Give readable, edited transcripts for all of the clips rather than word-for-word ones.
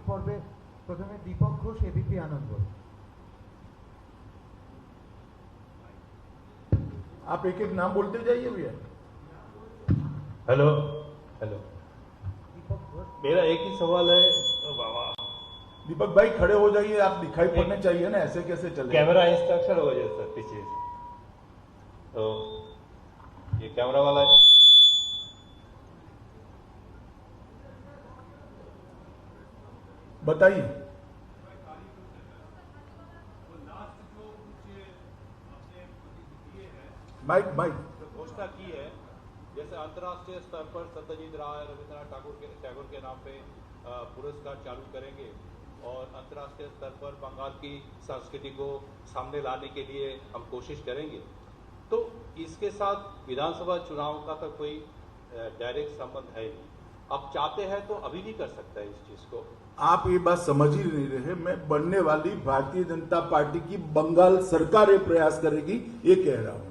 পর্বে প্রথমে দীপক ঘোষ, এবিপি আনন্দ। आप एक एक नाम बोलते जाइए भैया। हेलो हेलो, दीपक घोष। मेरा एक ही सवाल है बाबा। दीपक भाई खड़े हो जाइए, आप दिखाई पड़ने चाहिए ना, ऐसे कैसे चले। कैमरा इंस्ट्रक्शन हो जाए सर पीछे, तो ये कैमरा वाला है। बताइए। Mic mic. घोषणा की है जैसे अंतर्राष्ट्रीय स्तर पर सत्यजीत राय, रविंद्रनाथ टैगोर के नाम पे पुरस्कार चालू करेंगे और अंतर्राष्ट्रीय स्तर पर बंगाल की संस्कृति को सामने लाने के लिए हम कोशिश करेंगे। तो इसके साथ विधानसभा चुनाव का तो कोई डायरेक्ट संबंध है नहीं। अब चाहते हैं तो अभी भी कर सकता है इस चीज को। आप ये बात समझ ही नहीं रहे। मैं बनने वाली भारतीय जनता पार्टी की बंगाल सरकार ये प्रयास करेगी ये कह रहा हूं,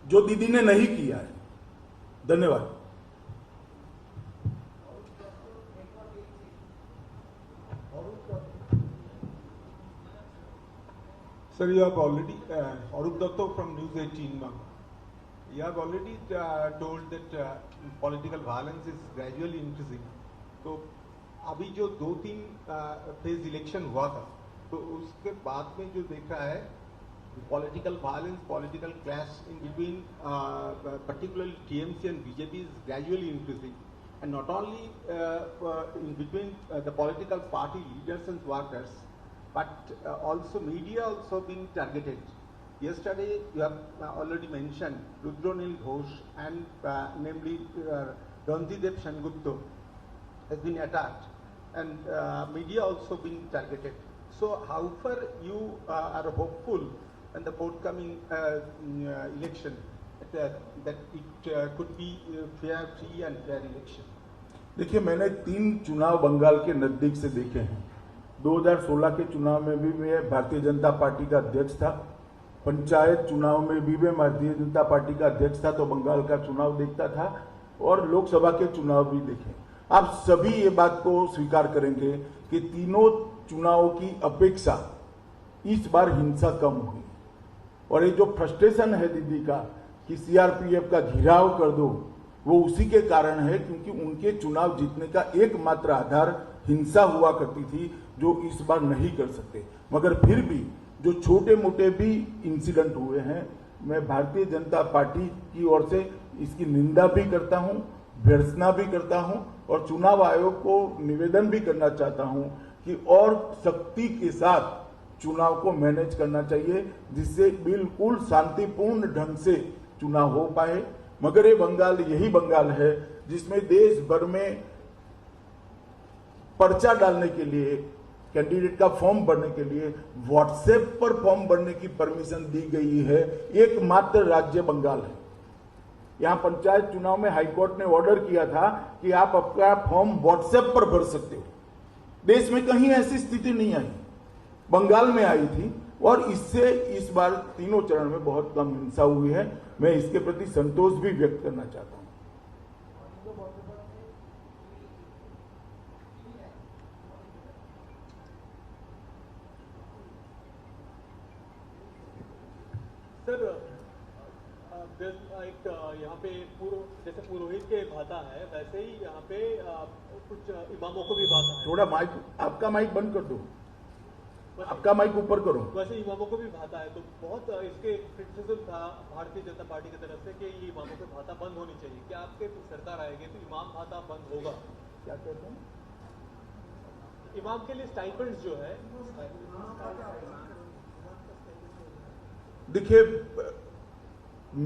जो दीदी ने नहीं किया है। धन्यवाद। Sir, you have already, Arup Datta from News 18, you have already told that political violence is gradually increasing. तो अभी जो 2-3 फेज इलेक्शन हुआ था, तो उसके बाद में जो देख रहा है political violence, political clash in between particularly TMC and BJP is gradually increasing. And not only in between the political party leaders and workers, but also media also being targeted. Yesterday you have already mentioned Rudronil Ghosh and namely Ranjidev Sengupta has been attacked, and media also being targeted. So how far you are hopeful in the forthcoming election that it could be fair, free and fair election? देखिए, मैंने 3 चुनाव बंगाल के नजदीक से देखे हैं। 2016 के चुनाव में भी मैं भारतीय जनता पार्टी का अध्यक्ष था, पंचायत चुनाव में भी मैं भारतीय जनता पार्टी का अध्यक्ष था, तो बंगाल का चुनाव देखता था, और लोकसभा के चुनाव भी देखे। आप सभी ये बात को स्वीकार करेंगे कि तीनों चुनावों की अपेक्षा इस बार हिंसा कम हुई, और ये जो फ्रस्ट्रेशन है दीदी का कि सीआरपीएफ का घेराव कर दो, वो उसी के कारण है क्योंकि उनके चुनाव जीतने का एकमात्र आधार हिंसा हुआ करती थी, जो इस बार नहीं कर सकते। मगर फिर भी जो छोटे मोटे भी इंसिडेंट हुए हैं, मैं भारतीय जनता पार्टी की ओर से इसकी निंदा भी करता हूं, भर्त्सना भी करता हूं, और चुनाव आयोग को निवेदन भी करना चाहता हूं कि और सख्ती के साथ चुनाव को मैनेज करना चाहिए, जिससे बिल्कुल शांतिपूर्ण ढंग से चुनाव हो पाए। मगर ये बंगाल यही बंगाल है जिसमें देश भर में पर्चा डालने के लिए, कैंडिडेट का फॉर्म भरने के लिए व्हाट्सएप पर फॉर्म भरने की परमिशन दी गई है। एकमात्र राज्य बंगाल है। यहां पंचायत चुनाव में हाईकोर्ट ने ऑर्डर किया था कि आप अपना फॉर्म व्हाट्सएप पर भर सकते हो। देश में कहीं ऐसी स्थिति नहीं आई, बंगाल में आई थी, और इससे इस बार तीनों चरण में बहुत कम हिंसा हुई है। मैं इसके प्रति संतोष भी व्यक्त करना चाहता हूं। सर, एक यहाँ पे जैसे पुरोहित के भाता है, वैसे ही यहाँ पे कुछ इमामों को भी भाता है। थोड़ा माइक, आपका माइक बंद कर दो, आपका माइक ऊपर करो। वैसे इमामों को भी भाता है, तो बहुत इसके क्रिटिसिज्म था भारतीय जनता पार्टी की तरफ से कि ये इमामों के भाता बंद होनी चाहिए। क्या आपके सरकार आएगी तो इमाम भाता बंद होगा? क्या कहते हैं? इमाम के लिए स्टाइपेंड्स जो है, देखिए,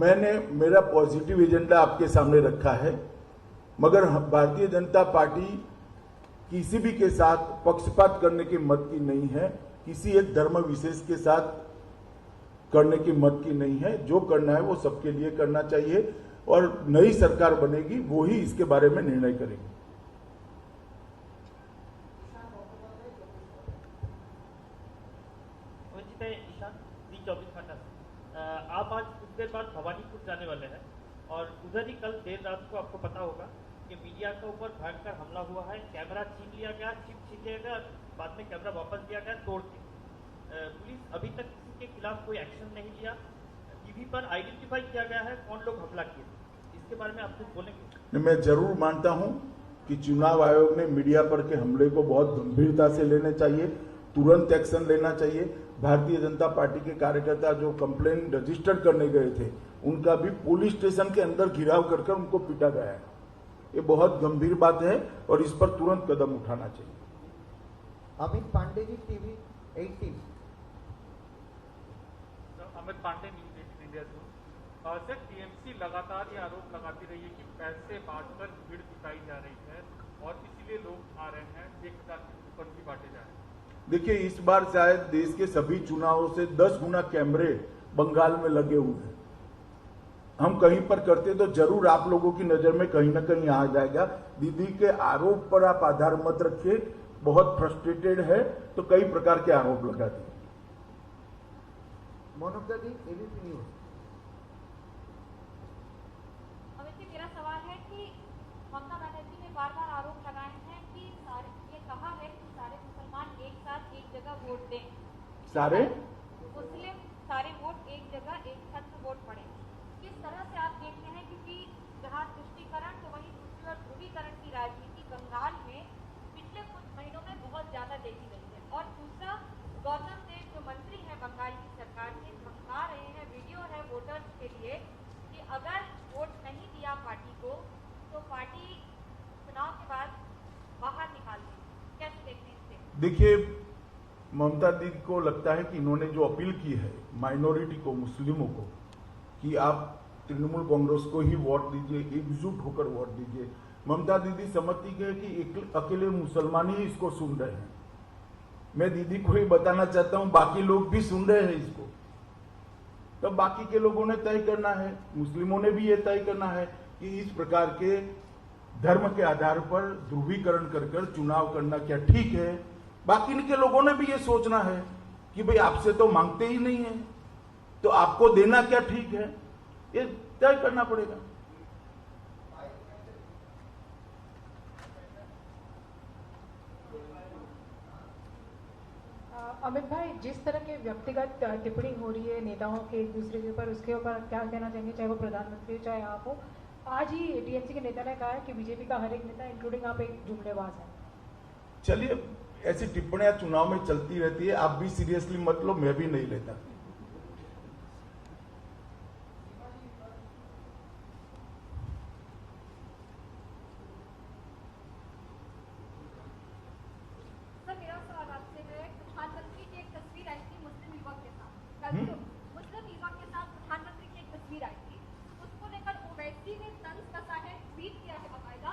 मैंने मेरा पॉजिटिव एजेंडा आपके सामने रखा है, मगर भारतीय जनता पार्टी किसी भी के साथ पक्षपात करने के मत की नहीं है, किसी एक धर्म विशेष के साथ करने की मत की नहीं है। जो करना है वो सबके लिए करना चाहिए, और नई सरकार बनेगी वो ही इसके बारे में निर्णय करेगी। आप आज कुछ देर बाद भवानीपुर जाने वाले हैं, और उधर ही कल देर रात को आपको पता होगा कि मीडिया के ऊपर भयंकर हमला हुआ है, कैमरा छीन लिया गया, चिप छीन लिया गया, बाद में कैमरा वापस दिया गया तोड़ के। पुलिस अभी तक किसी के खिलाफ कोई एक्शन नहीं लिया। टीवी पर आइडेंटिफाई किया गया है कौन लोग हमला किए, इसके बारे में आप कुछ बोलेंगे? मैं जरूर मानता हूं कि चुनाव आयोग ने मीडिया पर के हमले को बहुत गंभीरता से लेना चाहिए, तुरंत एक्शन लेना चाहिए। भारतीय जनता पार्टी के कार्यकर्ता जो कंप्लेन रजिस्टर करने गए थे, उनका भी पुलिस स्टेशन के अंदर घिराव कर उनको पीटा गया है। ये बहुत गंभीर बात है और इस पर तुरंत कदम उठाना चाहिए। Amit Pandey ji, TV 18। Amit Pandey, news 18 India से। सर, टीएमसी लगातार ये आरोप लगाती रही है कि पैसे बांटकर भीड़ जुटाई जा रही है और इसीलिए लोग आ रहे हैं, 1000 के कूपन भी बांटे जा रहे हैं। देखिए, इस बार शायद देश के सभी चुनावों से 10 गुना कैमरे बंगाल में लगे हुए हैं। हम कहीं पर करते तो जरूर आप लोगों की नजर में कहीं ना कहीं आ जाएगा। दीदी के आरोप पर आप आधार मत रखिए, बहुत फ्रस्ट्रेटेड है तो कई प्रकार के आरोप लगा दिए। मोनिका जी, एबीपी न्यूज। अमित जी, मेरा सवाल है कि ममता बनर्जी ने बार बार आरोप लगाए हैं कि ये कहा है कि सारे मुसलमान एक साथ एक जगह वोट दें, सारे वोट एक जगह एक छत पर वोट पड़े। किस तरह से आप देखते हैं, क्योंकि जहां तुष्टीकरण तो वहीं दूसरी ओर ध्रुवीकरण की राजनीति बंगाल में पिछले कुछ महीनों में बहुत ज्यादा देखी गई है। और दूसरा, गौतम देव जो मंत्री है बंगाल की सरकार के, धमका रहे हैं, वीडियो है वोटर्स के लिए कि अगर वोट नहीं दिया पार्टी को तो पार्टी चुनाव के बाद बाहर निकाल देगी। कैसे देखते हैं इससे? देखिए, ममता दीदी को लगता है कि इन्होंने जो अपील की है माइनॉरिटी को, मुस्लिमों को, कि आप तृणमूल कांग्रेस को ही वोट दीजिए, एकजुट होकर वोट दीजिए। ममता दीदी समझती है कि अकेले मुसलमान ही इसको सुन रहे हैं। मैं दीदी को ही बताना चाहता हूं, बाकी लोग भी सुन रहे हैं इसको। तब बाकी के लोगों ने तय करना है, मुस्लिमों ने भी ये तय करना है कि इस प्रकार के धर्म के आधार पर ध्रुवीकरण कर चुनाव करना क्या ठीक है। बाकी के लोगों ने भी ये सोचना है कि भाई आपसे तो मांगते ही नहीं है, तो आपको देना क्या ठीक है, ये तय करना पड़ेगा। अमित भाई, जिस तरह के व्यक्तिगत टिप्पणी हो रही है नेताओं के एक दूसरे के ऊपर, उसके ऊपर क्या कहना चाहेंगे, चाहे वो प्रधानमंत्री हो चाहे आप हो? आज ही टीएमसी के नेता ने कहा है कि बीजेपी का हर एक नेता इंक्लूडिंग आप एक जुमलेबाज है। चलिए, ऐसी टिप्पणियां चुनाव में चलती रहती है, आप भी सीरियसली मत लो, मैं भी नहीं लेता। मुस्लिम युवक के साथ प्रधानमंत्री की एक तस्वीर आई थी, उसको लेकर ओवैसी ने तंज कसा है, ट्वीट किया है बकायदा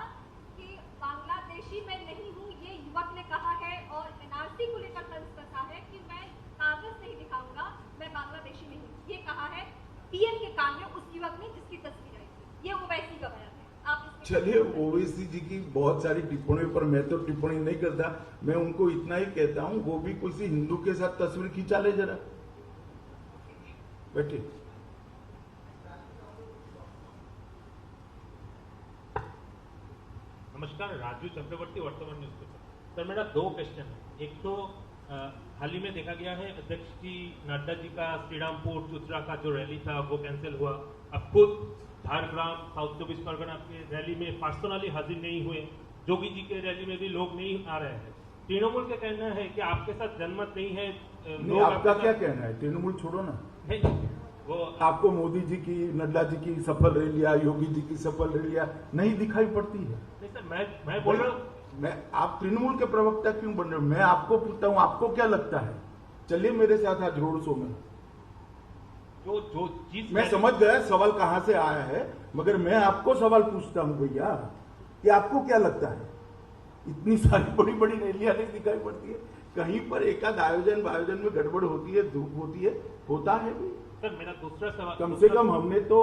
कि बांग्लादेशी मैं नहीं हूँ, ये युवक ने कहा है। और एनआरसी को लेकर तंज कसा है कि मैं कागज नहीं दिखाऊंगा, मैं बांग्लादेशी नहीं हूँ, ये कहा है पीएम के कान में उस युवक ने जिसकी तस्वीर आई थी। ये ओवैसी का बयान है। आप चलिए, ओवैसी जी की बहुत सारी टिप्पणियों पर मैं तो टिप्पणी नहीं करता, मैं उनको इतना ही कहता हूँ, वो भी किसी हिंदू के साथ तस्वीर खींचा ले जरा, बैठिए। नमस्कार, राजू चक्रवर्ती, वर्तमान न्यूज़पेपर। सर, मेरा 2 क्वेश्चन है। एक तो हाल ही में देखा गया है अध्यक्ष जी नड्डा जी का श्रीरामपुर चुचरा का जो रैली था वो कैंसिल हुआ। अब खुद झारग्राम, साउथ 24 परगना के रैली में पर्सनली हाजिर नहीं हुए। जोगी जी के रैली में भी लोग नहीं आ रहे हैं। तृणमूल का कहना है कि आपके साथ जनमत नहीं है। नहीं, आपका क्या कहना है? तृणमूल छोड़ो ना। वो आपको मोदी जी की, नड्डा जी की सफल रैलियां, योगी जी की सफल रैलियां नहीं दिखाई पड़ती है? नहीं सर, मैं बोल रहा हूँ, आप तृणमूल के प्रवक्ता क्यों बन रहे हो? मैं आपको पूछता हूँ, आपको क्या लगता है? चलिए मेरे साथ आज रोड शो में। जो चीज मैं समझ गया सवाल कहां से आया है, मगर मैं आपको सवाल पूछता हूं भैया कि आपको क्या लगता है? इतनी सारी बड़ी बड़ी रैलियां नहीं दिखाई पड़ती है? कहीं पर एकाध आयोजन में गड़बड़ होती है, धूप होती है, होता है भी। सर, मेरा दूसरा सवाल, कम से कम हमने तो,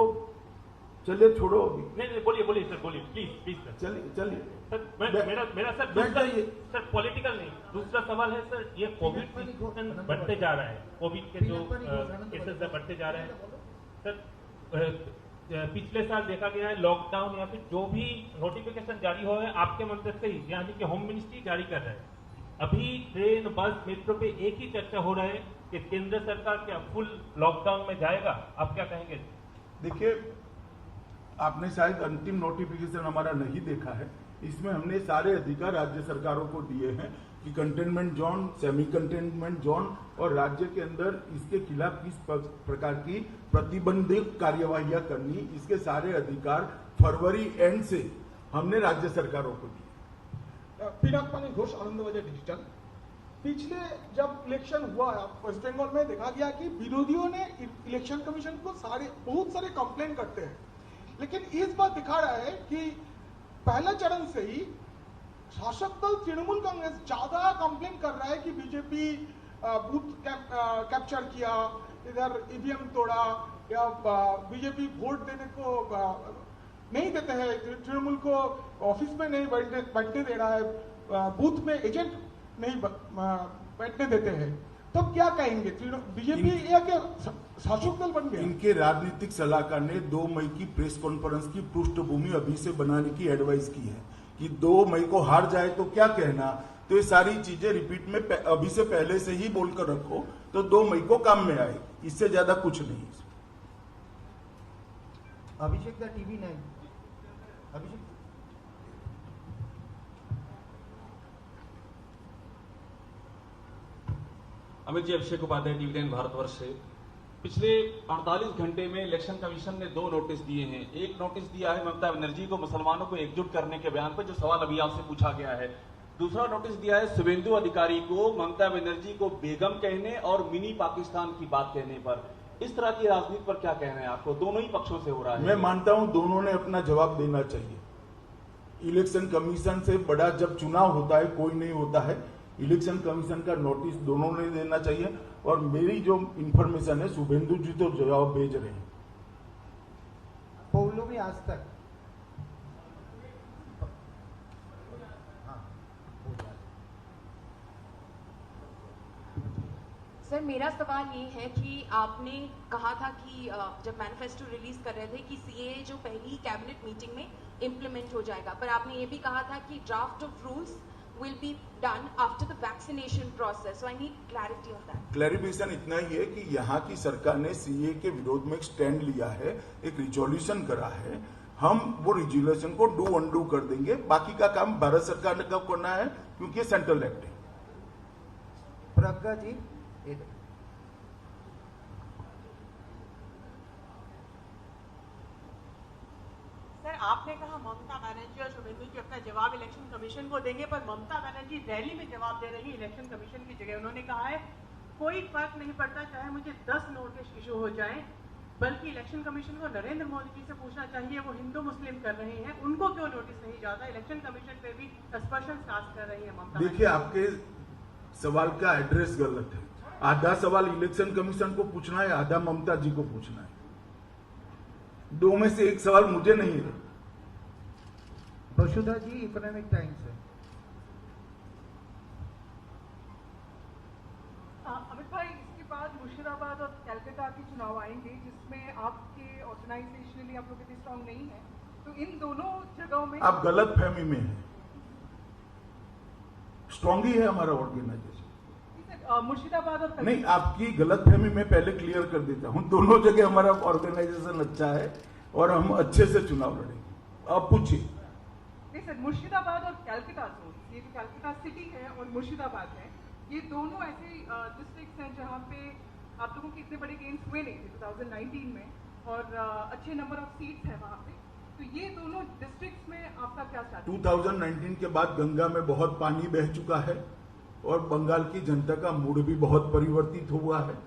चलिए छोड़ो अभी। नहीं, बोलिए सर, बोलिए प्लीज सर। चलिए सर, मेरा सर बैठ जाइए। सर, पॉलिटिकल नहीं, दूसरा सवाल है सर, ये कोविड बढ़ते जा रहा है, कोविड के जो केसेस बढ़ते जा रहे हैं सर, पिछले साल देखा गया है लॉकडाउन या फिर जो भी नोटिफिकेशन जारी हो है आपके मंत्र से ही, यानी कि होम मिनिस्ट्री जारी कर रहा है। अभी ट्रेन बस मेट्रो पे एक ही चर्चा हो रहा है कि केंद्र सरकार क्या फुल लॉकडाउन में जाएगा, आप क्या कहेंगे? देखिए, आपने शायद अंतिम नोटिफिकेशन हमारा नहीं देखा है। इसमें हमने सारे अधिकार राज्य सरकारों को दिए हैं कि containment zone, semi containment zone और राज्य के अंदर इसके खिलाफ किस प्रकार की प्रतिबंधित कार्यवाहियां करनी, इसके सारे अधिकार फरवरी एंड से हमने राज्य सरकारों को दिए। पिनाक घोष, आनंदबाजार डिजिटल। पिछले जब इलेक्शन हुआ वेस्ट बंगाल में, देखा गया कि विरोधियों ने इलेक्शन कमीशन को बहुत सारे कंप्लेन करते हैं, लेकिन इस बार दिखा रहा है कि पहले चरण से ही शासक दल तृणमूल कांग्रेस ज्यादा कंप्लेन कर रहा है कि बीजेपी बूथ कैप्चर किया, इधर ईवीएम तोड़ा, या बीजेपी वोट देने को नहीं देते हैं, तृणमूल को ऑफिस में नहीं बैठने दे रहा है, बूथ में एजेंट नहीं बैठने देते हैं। तो क्या कहेंगे, बीजेपी या क्या शासक दल बन गया? इनके राजनीतिक सलाहकार ने 2 मई की प्रेस कॉन्फ्रेंस की पृष्ठभूमि अभी से बनाने की एडवाइस की है कि 2 मई को हार जाए तो क्या कहना। तो ये सारी चीजें रिपीट में अभी से पहले से ही बोलकर रखो तो 2 मई को काम में आए, इससे ज्यादा कुछ नहीं। अभिषेक द टीवी 9। अभिषेक, अमित जी, अभिषेक उपाध्याय, टीवी 9 भारतवर्ष से। पिछले 48 घंटे में इलेक्शन कमीशन ने 2 नोटिस दिए हैं। एक नोटिस दिया है ममता बनर्जी को मुसलमानों को एकजुट करने के बयान पर, जो सवाल अभी आपसे पूछा गया है। दूसरा नोटिस दिया है शुभेंदु अधिकारी को ममता बनर्जी को बेगम कहने और मिनी पाकिस्तान की बात कहने पर। इस तरह की राजनीति पर क्या कहना है आपको? दोनों ही पक्षों से हो रहा है। मैं मानता हूं दोनों ने अपना जवाब देना चाहिए। इलेक्शन कमीशन से बड़ा जब चुनाव होता है कोई नहीं होता है। इलेक्शन कमीशन का नोटिस दोनों ने देना चाहिए, और मेरी जो इंफॉर्मेशन है शुभेंदु जी तो जवाब भेज रहे हैं। पौलो में आज तक सर, मेरा सवाल ये है कि आपने कहा था कि जब मैनिफेस्टो रिलीज कर रहे थे कि सीएए जो पहली कैबिनेट मीटिंग में इम्प्लीमेंट हो जाएगा, पर आपने ये भी कहा था कि draft of rules will be done after the vaccination process. So I need clarity on that. Clarification इतना ही है कि यहाँ की सरकार ने सीए के विरोध में एक स्टैंड लिया है, एक रिजोल्यूशन करा है। हम वो रिजोल्यूशन को डू अनडू कर देंगे। बाकी का काम भारत सरकार ने कब करना है, क्योंकि ये सेंट्रल एक्ट है। प्रज्ञा जी, सर, आपने कहा ममता बनर्जी और शुभेंदु जी अपना जवाब इलेक्शन कमीशन को देंगे, पर ममता बनर्जी रैली में जवाब दे रही है इलेक्शन कमीशन की जगह। उन्होंने कहा है कोई फर्क नहीं पड़ता चाहे मुझे 10 नोटिस इशू हो जाए, बल्कि इलेक्शन कमीशन को नरेंद्र मोदी जी से पूछना चाहिए, वो हिंदू मुस्लिम कर रहे हैं, उनको क्यों नोटिस नहीं जाता। इलेक्शन कमीशन पे भी सस्पेंशन कास्ट कर रही है ममता। देखिए, आपके सवाल का एड्रेस गलत है। आधा सवाल इलेक्शन कमीशन को पूछना है, आधा ममता जी को पूछना है। 2 में से एक सवाल मुझे नहीं है। वसुधा जी, इकोनॉमिक टाइम्स है। अमित भाई, इसके बाद मुर्शिदाबाद और कलकत्ता के चुनाव आएंगे, जिसमें आपके ऑर्गेनाइजेशनली आप लोग इतने स्ट्रांग नहीं है, तो इन दोनों जगहों में आप गलत फहमी में हैं। स्ट्रांग ही है हमारा ऑर्गेनाइजेशन। मुर्शिदाबाद और नहीं, आपकी गलत फहमी में पहले क्लियर कर देता हूं। दोनों जगह हमारा ऑर्गेनाइजेशन अच्छा है और हम अच्छे से चुनाव लड़ेंगे। आप पूछिए। नहीं सर, मुर्शिदाबाद और कलकत्ता, ये जो कलकत्ता सिटी है और मुर्शिदाबाद है, ये दोनों ऐसे डिस्ट्रिक्ट्स हैं जहाँ पे आप लोगों के इतने बड़े गेम्स हुए नहीं थे 2019 में, और अच्छे नंबर ऑफ सीट्स हैं वहाँ पे। तो ये दोनों डिस्ट्रिक्ट्स में आपका क्या स्टार्ट? 2019 के बाद गंगा में बहुत पानी बह चुका है और बंगाल की जनता का मूड भी बहुत परिवर्तित हुआ है।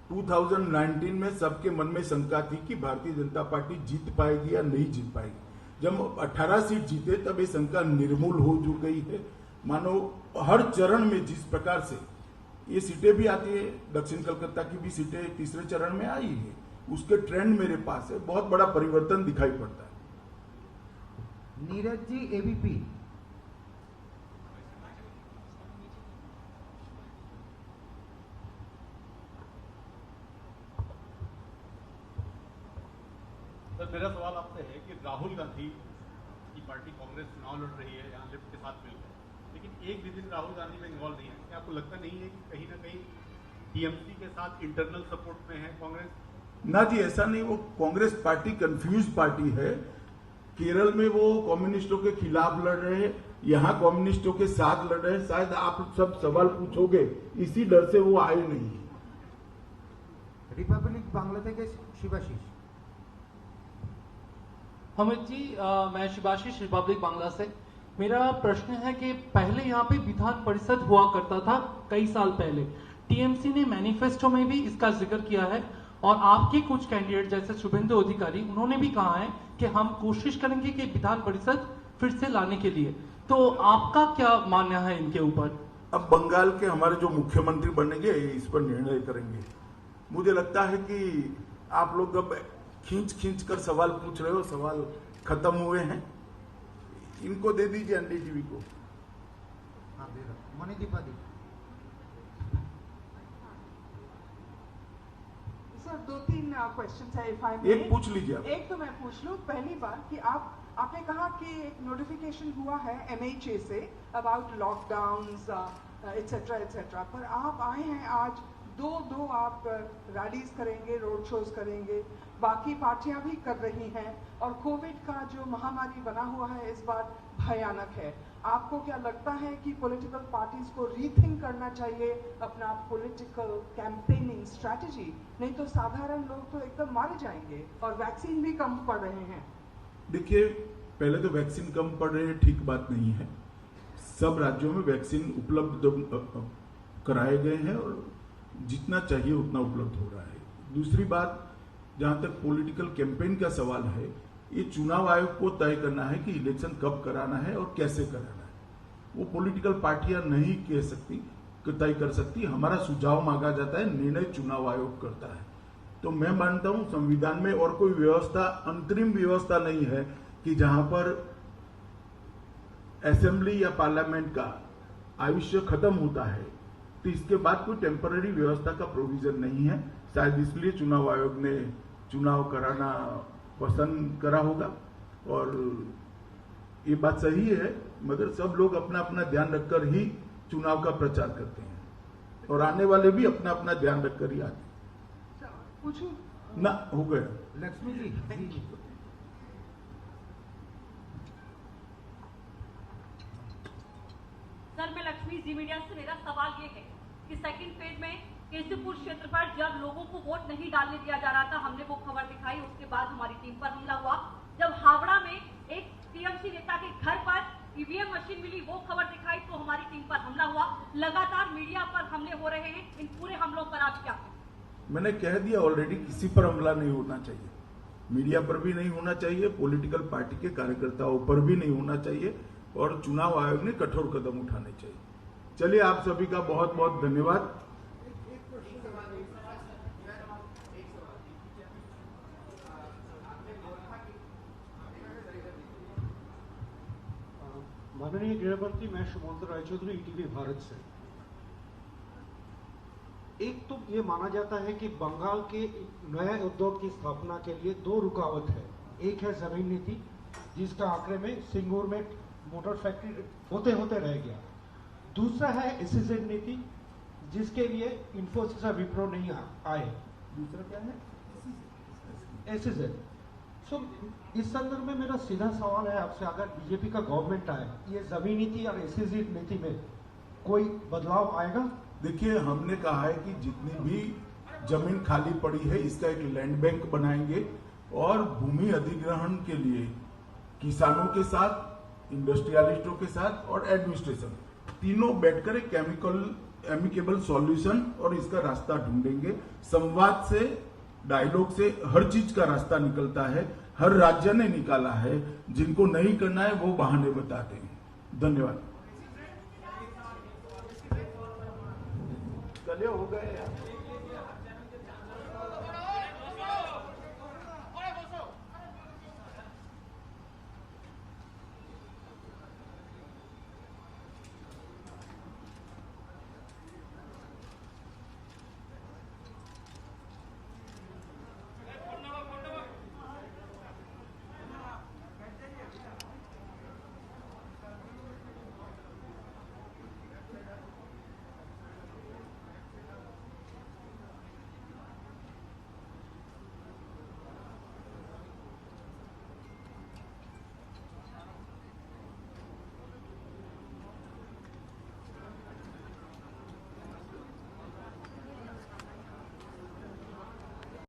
2019 में सबके मन में शंका थी कि भारतीय जनता पार्टी जीत पाएगी या नहीं जीत पाएगी। जब 18 सीट जीते तब ये शंका निर्मूल हो जो गई है। मानो हर चरण में जिस प्रकार से ये सीटें भी आती है, दक्षिण कलकत्ता की भी सीटें तीसरे चरण में आई है, उसके ट्रेंड मेरे पास है। बहुत बड़ा परिवर्तन दिखाई पड़ता है। नीरज जी, एबीपी। सर, राहुल गांधी की पार्टी कांग्रेस चुनाव लड़ रही है यहाँ लिफ्ट के साथ मिलकर, लेकिन एक भी दिन राहुल गांधी में इन्वॉल्व नहीं है। क्या आपको लगता नहीं है कि कहीं ना कहीं टीएमसी के साथ इंटरनल सपोर्ट में है कांग्रेस? ना जी, ऐसा नहीं। वो कांग्रेस पार्टी कंफ्यूज पार्टी है। केरल में वो कम्युनिस्टों के खिलाफ लड़ रहे हैं, यहाँ कम्युनिस्टों के साथ लड़ रहे हैं। शायद आप सब सवाल पूछोगे, इसी डर से वो आए नहीं। रिपब्लिक बांग्ला থেকে शिवाशीष। अमित जी, मैं शिवाशीष रिपब्लिक बांग्ला से। मेरा प्रश्न है कि पहले यहाँ पे विधान परिषद हुआ करता था कई साल पहले, टीएमसी ने मैनिफेस्टो में भी इसका जिक्र किया है और आपके कुछ कैंडिडेट जैसे शुभेंदु अधिकारी उन्होंने भी कहा है कि हम कोशिश करेंगे कि विधान परिषद फिर से लाने के लिए। तो आपका क्या मानना है इनके ऊपर? अब बंगाल के हमारे जो मुख्यमंत्री बनेंगे इस पर निर्णय करेंगे। मुझे लगता है कि आप लोग अब खींच कर सवाल पूछ रहे हो, सवाल खत्म हुए हैं। इनको दे दीजिए एनडीटीवी को। हाँ, दे रहा मणिदीपा दी। सर, 2-3 क्वेश्चन है, इफ आई मे। एक पूछ लीजिए आप। एक तो मैं पूछ लूं, पहली बार कि आपने कहा कि एक नोटिफिकेशन हुआ है MHA say about lockdowns etcetera etcetera, पर आप आए हैं आज दो आप रैलीज करेंगे, रोड शोज करेंगे, बाकी पार्टियां भी कर रही हैं और कोविड का जो महामारी बना हुआ है इस बार भयानक है। आपको क्या लगता है कि पॉलिटिकल पार्टीज को रीथिंक करना चाहिए अपना पॉलिटिकल कैंपेनिंग स्ट्रैटेजी? नहीं तो साधारण लोग तो एकदम मारे जाएंगे और वैक्सीन भी कम पड़ रहे हैं। देखिए, पहले तो वैक्सीन कम पड़ रही है, ठीक बात नहीं है। सब राज्यों में वैक्सीन उपलब्ध कराए गए हैं और जितना चाहिए उतना उपलब्ध हो रहा है। दूसरी बात, जहां तक पॉलिटिकल कैंपेन का सवाल है, ये चुनाव आयोग को तय करना है कि इलेक्शन कब कराना है और कैसे कराना है। वो पॉलिटिकल पार्टियां नहीं कह सकती, तय कर सकती। हमारा सुझाव मांगा जाता है, निर्णय चुनाव आयोग करता है। तो मैं मानता हूं संविधान में और कोई व्यवस्था, अंतरिम व्यवस्था नहीं है कि जहां पर असेंबली या पार्लियामेंट का आयुष्य खत्म होता है तो इसके बाद कोई टेम्पररी व्यवस्था का प्रोविजन नहीं है। शायद इसलिए चुनाव आयोग ने चुनाव कराना पसंद करा होगा और ये बात सही है, मगर सब लोग अपना अपना ध्यान रखकर ही चुनाव का प्रचार करते हैं और आने वाले भी अपना अपना ध्यान रखकर ही आते हैं। पूछूं ना, हो गया। लक्ष्मी जी। सर, मैं लक्ष्मी जी मीडिया से। मेरा सवाल ये है कि सेकंड फेज में केसीपुर क्षेत्र पर जब लोगों को वोट नहीं डालने दिया जा रहा था, हमने वो खबर दिखाई, उसके बाद हमारी टीम पर हमला हुआ। जब हावड़ा में एक टीएमसी नेता के घर पर ईवीएम मशीन मिली, वो खबर दिखाई तो हमारी टीम पर हमला हुआ। लगातार मीडिया पर हमले हो रहे हैं, इन पूरे हमलों पर आप क्या कहें? मैंने कह दिया ऑलरेडी, किसी पर हमला नहीं होना चाहिए। मीडिया पर भी नहीं होना चाहिए, पॉलिटिकल पार्टी के कार्यकर्ताओं पर भी नहीं होना चाहिए और चुनाव आयोग ने कठोर कदम उठाने चाहिए। चलिए, आप सभी का बहुत बहुत धन्यवाद। माननीय गृह मंत्री, मैं सुमंत रायचौधरी, ईटीवी भारत से। एक तो ये माना जाता है कि बंगाल के नए उद्योग की स्थापना के लिए 2 रुकावट है। एक है जमीन नीति, जिसका आंकड़े में सिंगूर में मोटर फैक्ट्री होते होते रह गया। दूसरा है एसईजेड नीति, जिसके लिए इन्फोसिस और विप्रो नहीं आए। दूसरा क्या है? एसईजेड। सो इस संदर्भ में मेरा सीधा सवाल है आपसे, अगर बीजेपी का गवर्नमेंट आए, ये जमीन नीति और एसईजेड नीति में कोई बदलाव आएगा? देखिए, हमने कहा है कि जितनी भी जमीन खाली पड़ी है इसका एक लैंड बैंक बनाएंगे और भूमि अधिग्रहण के लिए किसानों के साथ, इंडस्ट्रियलिस्टों के साथ और एडमिनिस्ट्रेशन तीनों बैठकर एक एमिकेबल सॉल्यूशन और इसका रास्ता ढूंढेंगे। संवाद से, डायलॉग से हर चीज का रास्ता निकलता है। हर राज्य ने निकाला है, जिनको नहीं करना है वो बहाने बताते हैं। धन्यवाद। चलिए, हो गए यार।